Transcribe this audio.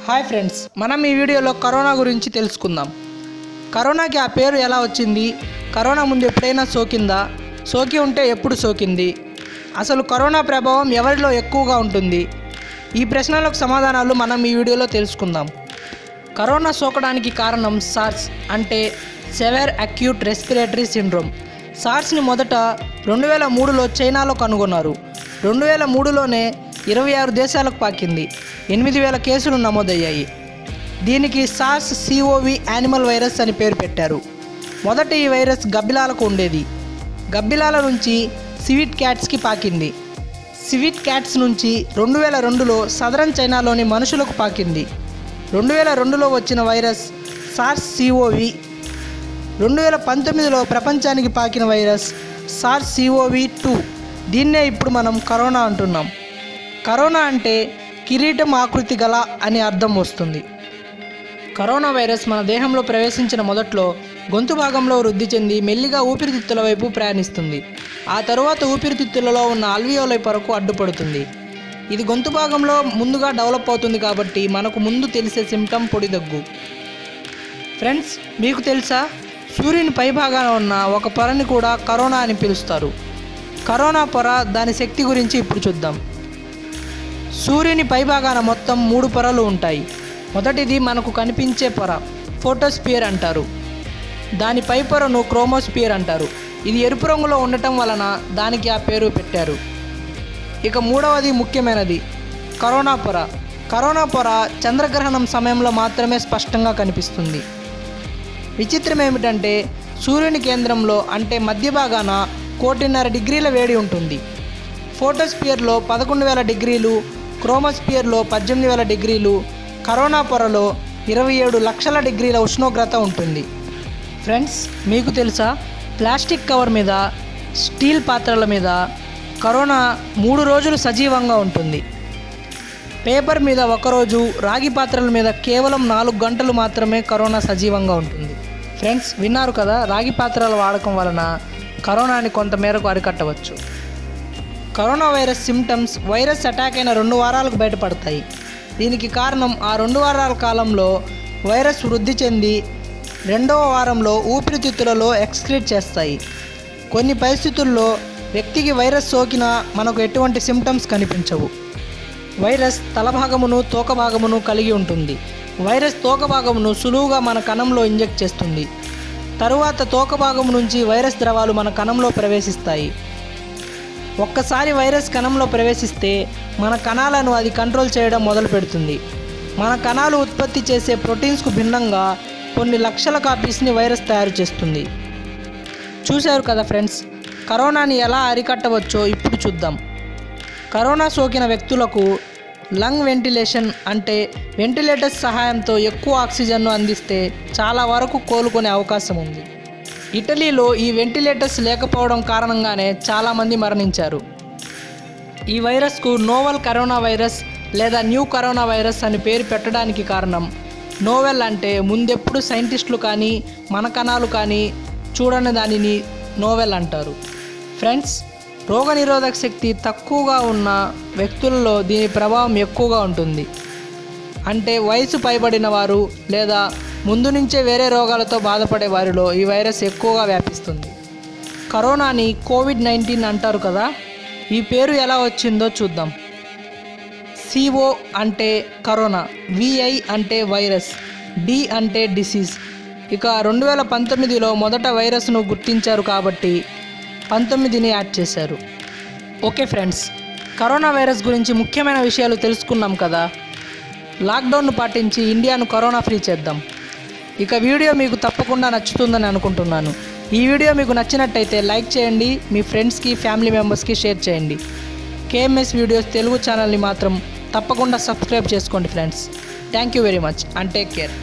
Hi friends, మనం ఈ వీడియోలో కరోనా గురించి తెలుసుకుందాం. కరోనాకి ఆ పేరు ఎలా వచ్చింది, కరోనా ముందు ఎప్పుడైనా సోకిందా, సోకి ఉంటే ఎప్పుడు సోకింది, అసలు కరోనా ప్రభావం ఎవరిలో ఎక్కువగా ఉంటుంది, ఈ ప్రశ్నలకు సమాధానాలు మనం ఈ వీడియోలో తెలుసుకుందాం. కరోనా సోకడానికి కారణం సార్స్ అంటే సెవెర్ అక్యూట్ రెస్పిరేటరీ సిండ్రోమ్. సార్స్ని మొదట 2003లో చైనాలో కనుగొన్నారు. 2003లోనే 26 దేశాలకు పాకింది. 8000 కేసులు నమోదయ్యాయి. దీనికి సార్స్ సిఓవి యానిమల్ వైరస్ అని పేరు పెట్టారు. మొదట ఈ వైరస్ గబ్బిలాలకు ఉండేది. గబ్బిలాల నుంచి సివిట్ క్యాట్స్కి పాకింది. సివిట్ క్యాట్స్ నుంచి 2002లో సదరన్ చైనాలోని మనుషులకు పాకింది. 2002లో వచ్చిన వైరస్ సార్స్ సిఓవి. 2019లో ప్రపంచానికి పాకిన వైరస్ సార్స్ సిఓవి-2. దీన్నే ఇప్పుడు మనం కరోనా అంటున్నాం. కరోనా అంటే కిరీటం ఆకృతి గల అని అర్థం వస్తుంది. కరోనా వైరస్ మన దేహంలో ప్రవేశించిన మొదట్లో గొంతు భాగంలో వృద్ధి చెంది మెల్లిగా ఊపిరితిత్తుల వైపు ప్రయాణిస్తుంది. ఆ తరువాత ఊపిరితిత్తులలో ఉన్న అల్వియోలై పొరకు అడ్డుపడుతుంది. ఇది గొంతు భాగంలో ముందుగా డెవలప్ అవుతుంది కాబట్టి మనకు ముందు తెలిసే సిమ్టమ్ పొడి దగ్గు. ఫ్రెండ్స్, మీకు తెలుసా, సూర్యుని పైభాగాన ఉన్న ఒక పొరని కూడా కరోనా అని పిలుస్తారు. కరోనా పొర, దాని శక్తి గురించి ఇప్పుడు చూద్దాం. సూర్యుని పైభాగాన మొత్తం 3 పొరలు ఉంటాయి. మొదటిది మనకు కనిపించే పొర, ఫోటోస్పియర్ అంటారు. దాని పై పొరను క్రోమోస్పియర్ అంటారు. ఇది ఎరుపు రంగులో ఉండటం వలన దానికి ఆ పేరు పెట్టారు. ఇక మూడవది ముఖ్యమైనది, కరోనా పొర. కరోనా పొర చంద్రగ్రహణం సమయంలో మాత్రమే స్పష్టంగా కనిపిస్తుంది. విచిత్రం ఏమిటంటే సూర్యుని కేంద్రంలో అంటే మధ్య భాగాన 1.5 డిగ్రీల వేడి ఉంటుంది. ఫోటోస్పియర్లో 11,000 డిగ్రీలు, క్రోమోస్పియర్లో 18,000 డిగ్రీలు, కరోనా పొరలో 27 లక్షల డిగ్రీల ఉష్ణోగ్రత ఉంటుంది. ఫ్రెండ్స్, మీకు తెలుసా, ప్లాస్టిక్ కవర్ మీద, స్టీల్ పాత్రల మీద కరోనా 3 రోజులు సజీవంగా ఉంటుంది. పేపర్ మీద 1 రోజు, రాగి పాత్రల మీద కేవలం 4 గంటలు మాత్రమే కరోనా సజీవంగా ఉంటుంది. ఫ్రెండ్స్, విన్నారు కదా, రాగి పాత్రల వాడకం వలన కరోనాని కొంతమేరకు అరికట్టవచ్చు. Corona virus symptoms virus attack అయిన 2 వారాలకు బయటపడతాయి. దీనికి కారణం ఆ 2 వారాల కాలంలో వైరస్ వృద్ధి చెంది 2వ వారంలో ఊపిరితిత్తులలో ఎక్స్క్రీట్ చేస్తాయి. కొన్ని పరిస్థితుల్లో వ్యక్తికి వైరస్ సోకినా మనకు ఎటువంటి సిమ్టమ్స్ కనిపించవు. వైరస్ తలభాగమును, తోకభాగమును కలిగి ఉంటుంది. వైరస్ తోకభాగమును సులువుగా మన కణంలో ఇంజెక్ట్ చేస్తుంది. తరువాత తోకభాగం నుంచి వైరస్ ద్రవాలు మన కణంలో ప్రవేశిస్తాయి. ఒక్కసారి వైరస్ కణంలో ప్రవేశిస్తే మన కణాలను అది కంట్రోల్ చేయడం మొదలు పెడుతుంది. మన కణాలు ఉత్పత్తి చేసే ప్రోటీన్స్కు భిన్నంగా కొన్ని లక్షల కాపీస్ని వైరస్ తయారు చేస్తుంది. చూశారు కదా ఫ్రెండ్స్, కరోనాని ఎలా అరికట్టవచ్చో ఇప్పుడు చూద్దాం. కరోనా సోకిన వ్యక్తులకు లంగ్ వెంటిలేషన్ అంటే వెంటిలేటర్స్ సహాయంతో ఎక్కువ ఆక్సిజన్ను అందిస్తే చాలా వరకు కోలుకునే అవకాశం ఉంది. ఇటలీలో ఈ వెంటిలేటర్స్ లేకపోవడం కారణంగానే చాలామంది మరణించారు. ఈ వైరస్కు నోవెల్ కరోనా వైరస్ లేదా న్యూ కరోనా వైరస్ అని పేరు పెట్టడానికి కారణం, నోవెల్ అంటే ముందెప్పుడు సైంటిస్టులు కానీ మన కణాలు కానీ చూడని దానిని నోవెల్ అంటారు. ఫ్రెండ్స్, రోగనిరోధక శక్తి తక్కువగా ఉన్న వ్యక్తులలో దీని ప్రభావం ఎక్కువగా ఉంటుంది. అంటే వయసు పైబడిన వారు లేదా ముందు నుంచే వేరే రోగాలతో బాధపడే వారిలో ఈ వైరస్ ఎక్కువగా వ్యాపిస్తుంది. కరోనాని కోవిడ్-19 అంటారు కదా, ఈ పేరు ఎలా వచ్చిందో చూద్దాం. CO అంటే కరోనా, VI అంటే వైరస్, D అంటే డిసీజ్. ఇక 2019లో మొదట వైరస్ను గుర్తించారు కాబట్టి 19ని యాడ్ చేశారు. ఓకే ఫ్రెండ్స్, కరోనా వైరస్ గురించి ముఖ్యమైన విషయాలు తెలుసుకున్నాం కదా. లాక్డౌన్ను పాటించి ఇండియాను కరోనా ఫ్రీ చేద్దాం. ఇక వీడియో మీకు తప్పకుండా నచ్చుతుందని అనుకుంటున్నాను. ఈ వీడియో మీకు నచ్చినట్టయితే లైక్ చేయండి, మీ ఫ్రెండ్స్కి, ఫ్యామిలీ మెంబర్స్కి షేర్ చేయండి. KMS వీడియోస్ తెలుగు ఛానల్ని మాత్రం తప్పకుండా సబ్స్క్రైబ్ చేసుకోండి friends. Thank you very much and take care.